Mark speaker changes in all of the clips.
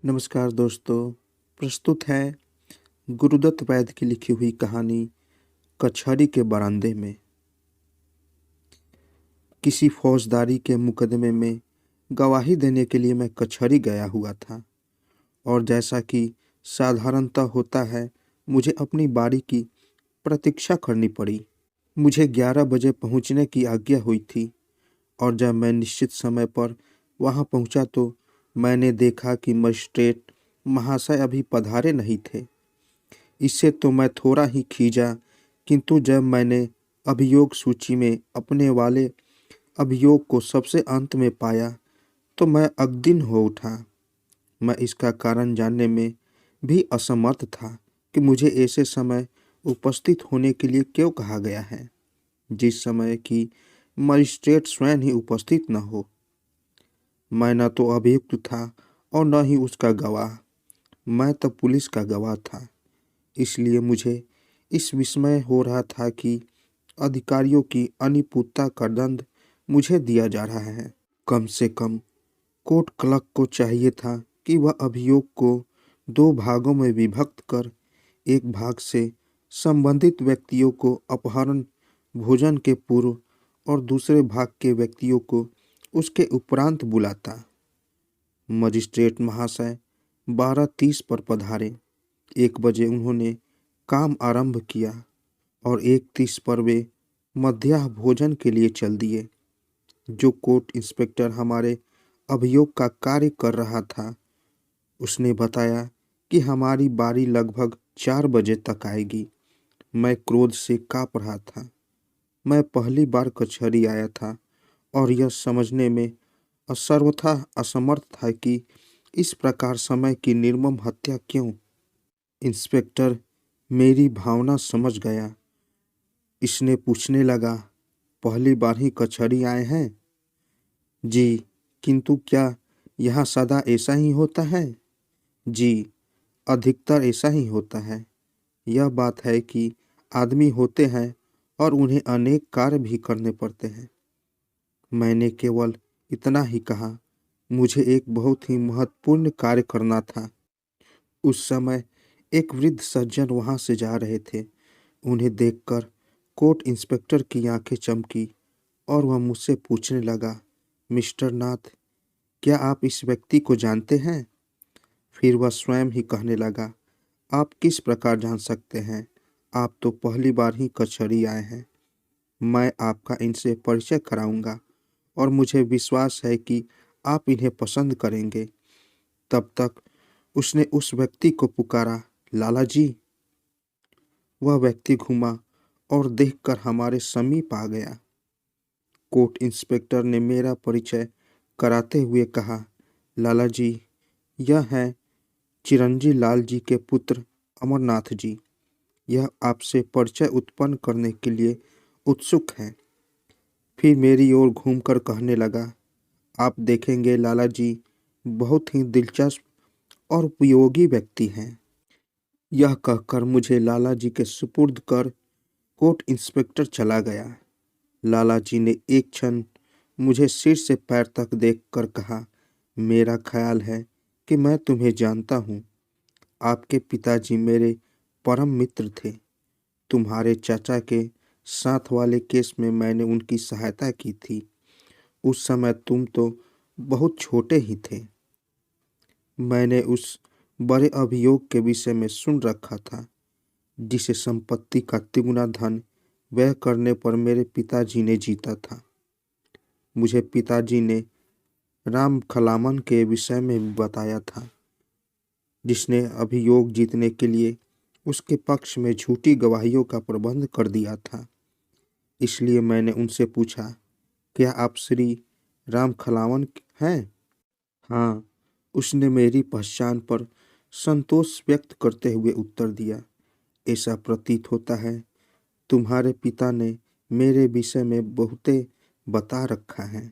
Speaker 1: नमस्कार दोस्तों। प्रस्तुत है गुरुदत्त वैद्य की लिखी हुई कहानी कचहरी के बरामदे में। किसी फौजदारी के मुकदमे में गवाही देने के लिए मैं कचहरी गया हुआ था और जैसा कि साधारणतः होता है, मुझे अपनी बारी की प्रतीक्षा करनी पड़ी। मुझे 11 बजे पहुंचने की आज्ञा हुई थी और जब मैं निश्चित समय पर वहां पहुंचा तो मैंने देखा कि मजिस्ट्रेट महाशय अभी पधारे नहीं थे। इससे तो मैं थोड़ा ही खींचा, किंतु जब मैंने अभियोग सूची में अपने वाले अभियोग को सबसे अंत में पाया तो मैं अग्दिन हो उठा। मैं इसका कारण जानने में भी असमर्थ था कि मुझे ऐसे समय उपस्थित होने के लिए क्यों कहा गया है, जिस समय कि मजिस्ट्रेट स्वयं ही उपस्थित न हो। मैं न तो अभियुक्त था और न ही उसका गवाह, मैं तो पुलिस का गवाह था। इसलिए मुझे इस विस्मय हो रहा था कि अधिकारियों की अनिपुणता का दंड मुझे दिया जा रहा है। कम से कम कोर्ट क्लर्क को चाहिए था कि वह अभियोग को 2 भागों में विभक्त कर एक भाग से संबंधित व्यक्तियों को अपहरण भोजन के पूर्व और दूसरे भाग के व्यक्तियों को उसके उपरांत बुलाता। मजिस्ट्रेट महाशय 12:30 पर पधारे। 1 बजे उन्होंने काम आरंभ किया और 1:30 पर वे मध्याह्न भोजन के लिए चल दिए। जो कोर्ट इंस्पेक्टर हमारे अभियोग का कार्य कर रहा था, उसने बताया कि हमारी बारी लगभग 4 बजे तक आएगी। मैं क्रोध से काँप रहा था। मैं पहली बार कचहरी आया था और यह समझने में सर्वथा असमर्थ था कि इस प्रकार समय की निर्मम हत्या क्यों। इंस्पेक्टर मेरी भावना समझ गया। इसने पूछने लगा, पहली बार ही कचहरी आए हैं? जी, किंतु क्या यहाँ सदा ऐसा ही होता है? जी, अधिकतर ऐसा ही होता है। यह बात है कि आदमी होते हैं और उन्हें अनेक कार्य भी करने पड़ते हैं। मैंने केवल इतना ही कहा। मुझे एक बहुत ही महत्वपूर्ण कार्य करना था। उस समय एक वृद्ध सज्जन वहां से जा रहे थे। उन्हें देखकर कोर्ट इंस्पेक्टर की आंखें चमकी और वह मुझसे पूछने लगा, मिस्टर नाथ, क्या आप इस व्यक्ति को जानते हैं? फिर वह स्वयं ही कहने लगा, आप किस प्रकार जान सकते हैं? आप तो पहली बार ही कचहरी आए हैं। मैं आपका इनसे परिचय कराऊंगा और मुझे विश्वास है कि आप इन्हें पसंद करेंगे। तब तक उसने उस व्यक्ति को पुकारा, लाला जी। वह व्यक्ति घूमा और देखकर हमारे समीप आ गया। कोर्ट इंस्पेक्टर ने मेरा परिचय कराते हुए कहा, लाला जी, यह है चिरंजी लाल जी के पुत्र अमरनाथ जी। यह आपसे परिचय उत्पन्न करने के लिए उत्सुक हैं। फिर मेरी ओर घूमकर कहने लगा, आप देखेंगे लाला जी, बहुत ही दिलचस्प और उपयोगी व्यक्ति हैं। यह कहकर मुझे लाला जी के सुपुर्द कर कोर्ट इंस्पेक्टर चला गया। लाला जी ने एक क्षण मुझे सिर से पैर तक देखकर कहा, मेरा ख्याल है कि मैं तुम्हें जानता हूँ। आपके पिताजी मेरे परम मित्र थे। तुम्हारे चाचा के साथ वाले केस में मैंने उनकी सहायता की थी। उस समय तुम तो बहुत छोटे ही थे। मैंने उस बड़े अभियोग के विषय में सुन रखा था, जिसे संपत्ति का तिगुना धन व्यय करने पर मेरे पिताजी ने जीता था। मुझे पिताजी ने राम खलामन के विषय में भी बताया था, जिसने अभियोग जीतने के लिए उसके पक्ष में झूठी गवाहियों का प्रबंध कर दिया था। इसलिए मैंने उनसे पूछा, क्या आप श्री राम खलावन हैं? हाँ, उसने मेरी पहचान पर संतोष व्यक्त करते हुए उत्तर दिया। ऐसा प्रतीत होता है तुम्हारे पिता ने मेरे विषय में बहुते बता रखा है।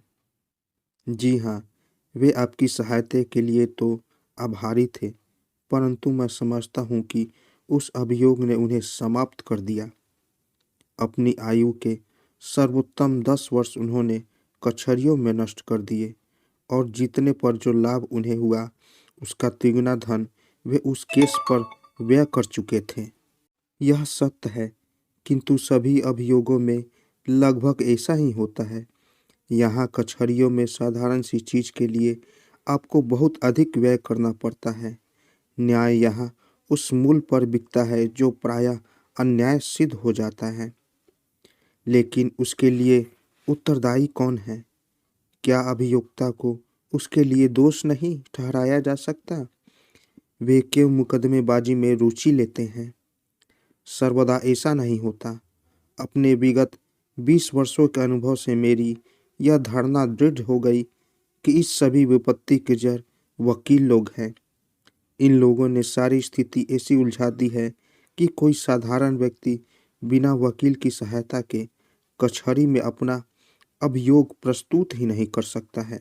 Speaker 1: जी हाँ, वे आपकी सहायता के लिए तो आभारी थे, परंतु मैं समझता हूँ कि उस अभियोग ने उन्हें समाप्त कर दिया। अपनी आयु के सर्वोत्तम 10 वर्ष उन्होंने कचहरियों में नष्ट कर दिए और जीतने पर जो लाभ उन्हें हुआ उसका तिगुना धन वे उस केस पर व्यय कर चुके थे। यह सत्य है, किंतु सभी अभियोगों में लगभग ऐसा ही होता है। यहाँ कचहरियों में साधारण सी चीज के लिए आपको बहुत अधिक व्यय करना पड़ता है। न्याय यहाँ उस मूल्य पर बिकता है जो प्रायः अन्याय सिद्ध हो जाता है। लेकिन उसके लिए उत्तरदायी कौन है? क्या अभियोक्ता को उसके लिए दोष नहीं ठहराया जा सकता? वे क्यों मुकदमेबाजी में रुचि लेते हैं? सर्वदा ऐसा नहीं होता। अपने विगत 20 वर्षों के अनुभव से मेरी यह धारणा दृढ़ हो गई कि इस सभी विपत्ति के जड़ वकील लोग हैं। इन लोगों ने सारी स्थिति ऐसी उलझा दी है कि कोई साधारण व्यक्ति बिना वकील की सहायता के कचहरी में अपना अभियोग प्रस्तुत ही नहीं कर सकता है।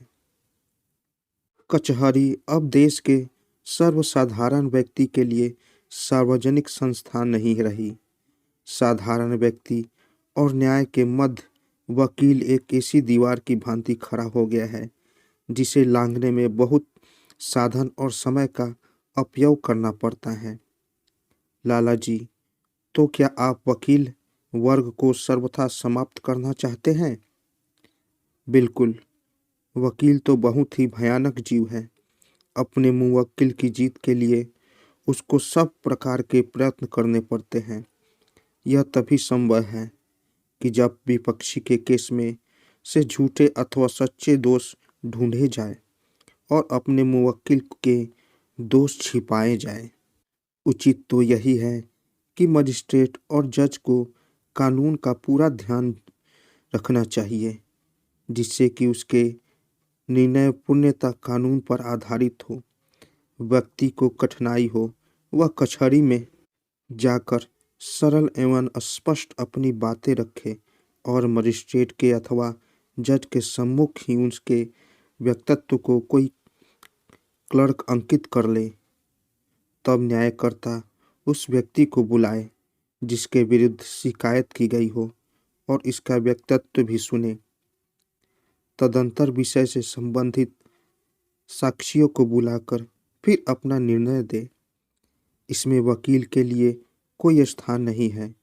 Speaker 1: कचहरी अब देश के सर्वसाधारण व्यक्ति के लिए सार्वजनिक संस्थान नहीं रही। साधारण व्यक्ति और न्याय के मध्य वकील एक ऐसी दीवार की भांति खड़ा हो गया है जिसे लांघने में बहुत साधन और समय का उपयोग करना पड़ता है। लाला जी, तो क्या आप वकील वर्ग को सर्वथा समाप्त करना चाहते हैं? बिल्कुल। वकील तो बहुत ही भयानक जीव है। अपने मुवक्किल की जीत के लिए उसको सब प्रकार के प्रयत्न करने पड़ते हैं। यह तभी संभव है कि जब विपक्षी के केस में से झूठे अथवा सच्चे दोष ढूंढे जाए और अपने मुवक्किल के दोष छिपाए जाए। उचित तो यही है कि मजिस्ट्रेट और जज को कानून का पूरा ध्यान रखना चाहिए, जिससे कि उसके निर्णय पूर्णतः कानून पर आधारित हो। व्यक्ति को कठिनाई हो, वह कचहरी में जाकर सरल एवं स्पष्ट अपनी बातें रखे और मजिस्ट्रेट के अथवा जज के सम्मुख ही उसके व्यक्तित्व को कोई क्लर्क अंकित कर ले। तब न्यायकर्ता उस व्यक्ति को बुलाए जिसके विरुद्ध शिकायत की गई हो और इसका व्यक्तित्व भी सुने। तदंतर विषय से संबंधित साक्षियों को बुलाकर फिर अपना निर्णय दे। इसमें वकील के लिए कोई स्थान नहीं है।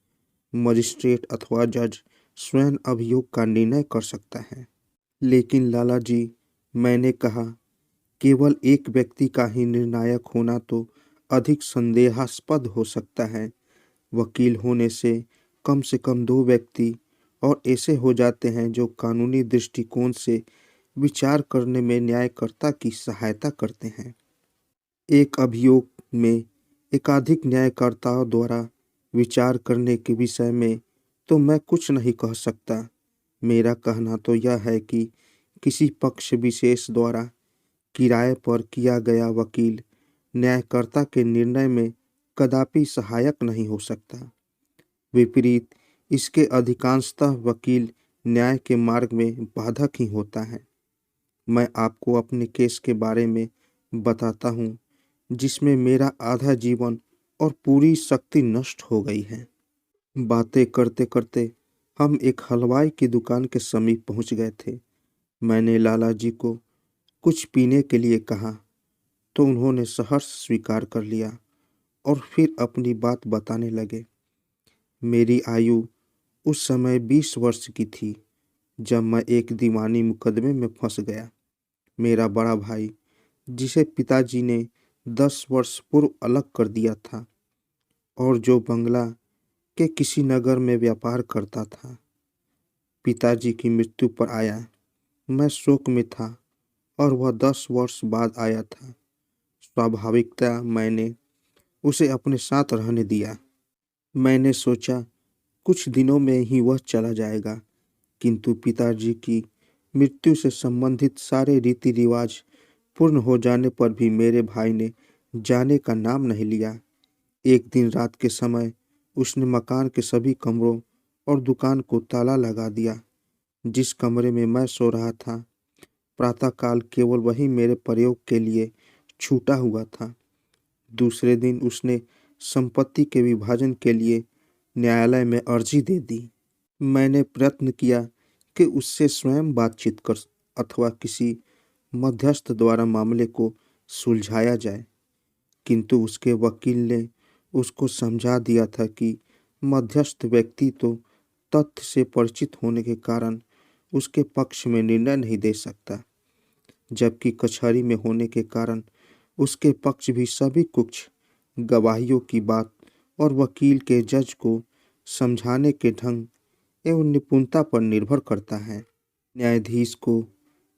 Speaker 1: मजिस्ट्रेट अथवा जज स्वयं अभियोग का निर्णय कर सकता है। लेकिन लाला जी, मैंने कहा, केवल एक व्यक्ति का ही निर्णायक होना तो अधिक संदेहास्पद हो सकता है। वकील होने से कम 2 व्यक्ति और ऐसे हो जाते हैं जो कानूनी दृष्टिकोण से विचार करने में न्यायकर्ता की सहायता करते हैं। एक अभियोग में एकाधिक न्यायकर्ताओं द्वारा विचार करने के विषय में तो मैं कुछ नहीं कह सकता। मेरा कहना तो यह है कि किसी पक्ष विशेष द्वारा किराए पर किया गया वकील न्यायकर्ता के निर्णय में कदापि सहायक नहीं हो सकता। विपरीत इसके अधिकांशतः वकील न्याय के मार्ग में बाधक ही होता है। मैं आपको अपने केस के बारे में बताता हूँ, जिसमें मेरा आधा जीवन और पूरी शक्ति नष्ट हो गई है। बातें करते करते हम एक हलवाई की दुकान के समीप पहुँच गए थे। मैंने लाला जी को कुछ पीने के लिए कहा तो उन्होंने सहर्ष स्वीकार कर लिया और फिर अपनी बात बताने लगे। मेरी आयु उस समय 20 वर्ष की थी जब मैं एक दीवानी मुकदमे में फंस गया। मेरा बड़ा भाई, जिसे पिताजी ने 10 वर्ष पूर्व अलग कर दिया था और जो बंगला के किसी नगर में व्यापार करता था, पिताजी की मृत्यु पर आया। मैं शोक में था और वह 10 वर्ष बाद आया था। स्वाभाविकता मैंने उसे अपने साथ रहने दिया। मैंने सोचा कुछ दिनों में ही वह चला जाएगा, किंतु पिताजी की मृत्यु से संबंधित सारे रीति रिवाज पूर्ण हो जाने पर भी मेरे भाई ने जाने का नाम नहीं लिया। एक दिन रात के समय उसने मकान के सभी कमरों और दुकान को ताला लगा दिया। जिस कमरे में मैं सो रहा था, प्रातःकाल केवल वही मेरे प्रयोग के लिए छूटा हुआ था। दूसरे दिन उसने संपत्ति के विभाजन के लिए न्यायालय में अर्जी दे दी। मैंने प्रयत्न किया कि उससे स्वयं बातचीत कर अथवा किसी मध्यस्थ द्वारा मामले को सुलझाया जाए, किंतु उसके वकील ने उसको समझा दिया था कि मध्यस्थ व्यक्ति तो तथ्य से परिचित होने के कारण उसके पक्ष में निर्णय नहीं दे सकता, जबकि कचहरी में होने के कारण उसके पक्ष भी सभी कुछ गवाहियों की बात और वकील के जज को समझाने के ढंग एवं निपुणता पर निर्भर करता है। न्यायाधीश को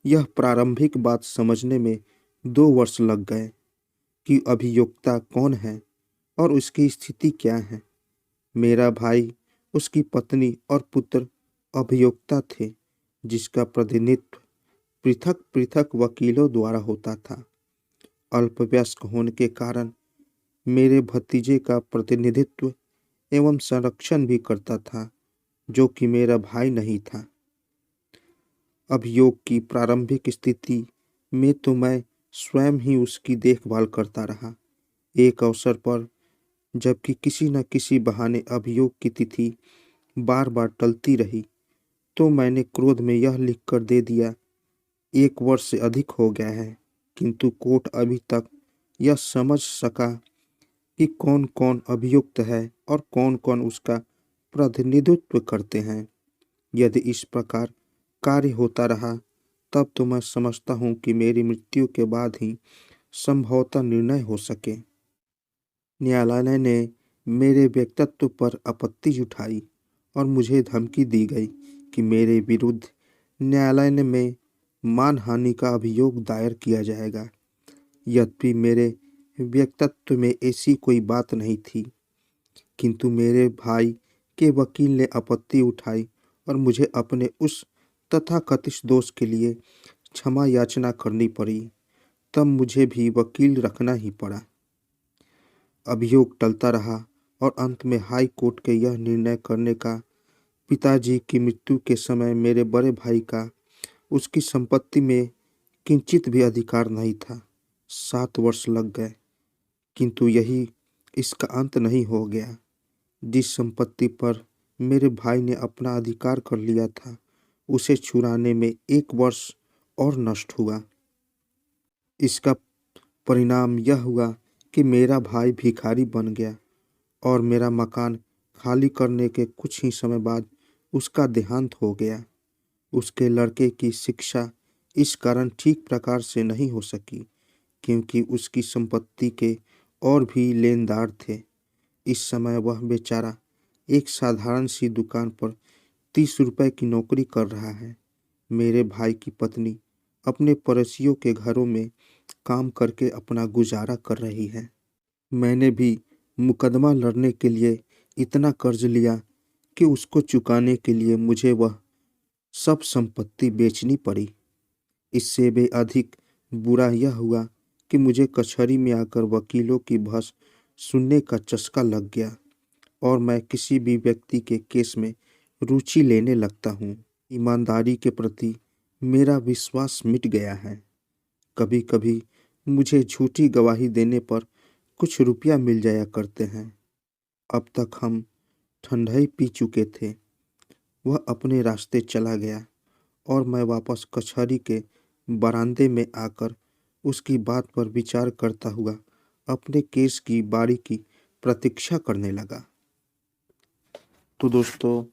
Speaker 1: यह प्रारंभिक बात समझने में 2 वर्ष लग गए कि अभियोक्ता कौन है और उसकी स्थिति क्या है। मेरा भाई, उसकी पत्नी और पुत्र अभियोक्ता थे, जिसका प्रतिनिधित्व पृथक पृथक वकीलों द्वारा होता था। अल्पवयस्क होने के कारण मेरे भतीजे का प्रतिनिधित्व एवं संरक्षण भी करता था, जो कि मेरा भाई नहीं था। अभियोग की प्रारंभिक स्थिति में तो मैं स्वयं ही उसकी देखभाल करता रहा। एक अवसर पर जबकि किसी न किसी बहाने अभियोग की तिथि बार बार टलती रही, तो मैंने क्रोध में यह लिखकर दे दिया, 1 वर्ष से अधिक हो गया है, किंतु कोर्ट अभी तक यह समझ सका कि कौन कौन अभियुक्त है और कौन कौन उसका प्रतिनिधित्व करते हैं। यदि इस प्रकार कार्य होता रहा, तब तो मैं समझता हूँ कि मेरी मृत्यु के बाद ही संभवतः निर्णय हो सके। न्यायालय ने मेरे व्यक्तित्व पर आपत्ति उठाई और मुझे धमकी दी गई कि मेरे विरुद्ध न्यायालय में मानहानि का अभियोग दायर किया जाएगा। यद्यपि मेरे व्यक्तित्व में ऐसी कोई बात नहीं थी, किंतु मेरे भाई के वकील ने आपत्ति उठाई और मुझे अपने उस तथाकथित दोष के लिए क्षमा याचना करनी पड़ी। तब मुझे भी वकील रखना ही पड़ा। अभियोग टलता रहा और अंत में हाई कोर्ट के यह निर्णय करने का पिताजी की मृत्यु के समय मेरे बड़े भाई का उसकी संपत्ति में किंचित भी अधिकार नहीं था। 7 वर्ष लग गए, किंतु यही इसका अंत नहीं हो गया। जिस संपत्ति पर मेरे भाई ने अपना अधिकार कर लिया था, उसे छुड़ाने में 1 वर्ष और नष्ट हुआ। इसका परिणाम यह हुआ कि मेरा भाई भिखारी बन गया और मेरा मकान खाली करने के कुछ ही समय बाद उसका देहांत हो गया। उसके लड़के की शिक्षा इस कारण ठीक प्रकार से नहीं हो सकी, क्योंकि उसकी संपत्ति के और भी लेनदार थे। इस समय वह बेचारा एक साधारण सी दुकान पर 30 रुपए की नौकरी कर रहा है। मेरे भाई की पत्नी अपने पड़ोसियों के घरों में काम करके अपना गुजारा कर रही है। मैंने भी मुकदमा लड़ने के लिए इतना कर्ज लिया कि उसको चुकाने के लिए मुझे वह सब संपत्ति बेचनी पड़ी। इससे भी अधिक बुरा यह हुआ कि मुझे कचहरी में आकर वकीलों की बहस सुनने का चस्का लग गया और मैं किसी भी व्यक्ति के केस में रुचि लेने लगता हूँ। ईमानदारी के प्रति मेरा विश्वास मिट गया है। कभी कभी मुझे झूठी गवाही देने पर कुछ रुपया मिल जाया करते हैं। अब तक हम ठंडाई पी चुके थे। वह अपने रास्ते चला गया और मैं वापस कचहरी के बरामदे में आकर उसकी बात पर विचार करता हुआ अपने केस की बारी की प्रतीक्षा करने लगा। तो दोस्तों,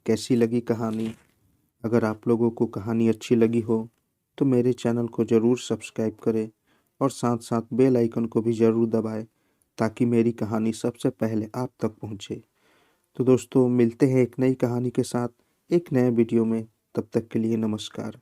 Speaker 1: कैसी लगी कहानी? अगर आप लोगों को कहानी अच्छी लगी हो तो मेरे चैनल को ज़रूर सब्सक्राइब करें और साथ साथ बेल आइकन को भी ज़रूर दबाएं, ताकि मेरी कहानी सबसे पहले आप तक पहुंचे। तो दोस्तों, मिलते हैं एक नई कहानी के साथ एक नए वीडियो में। तब तक के लिए नमस्कार।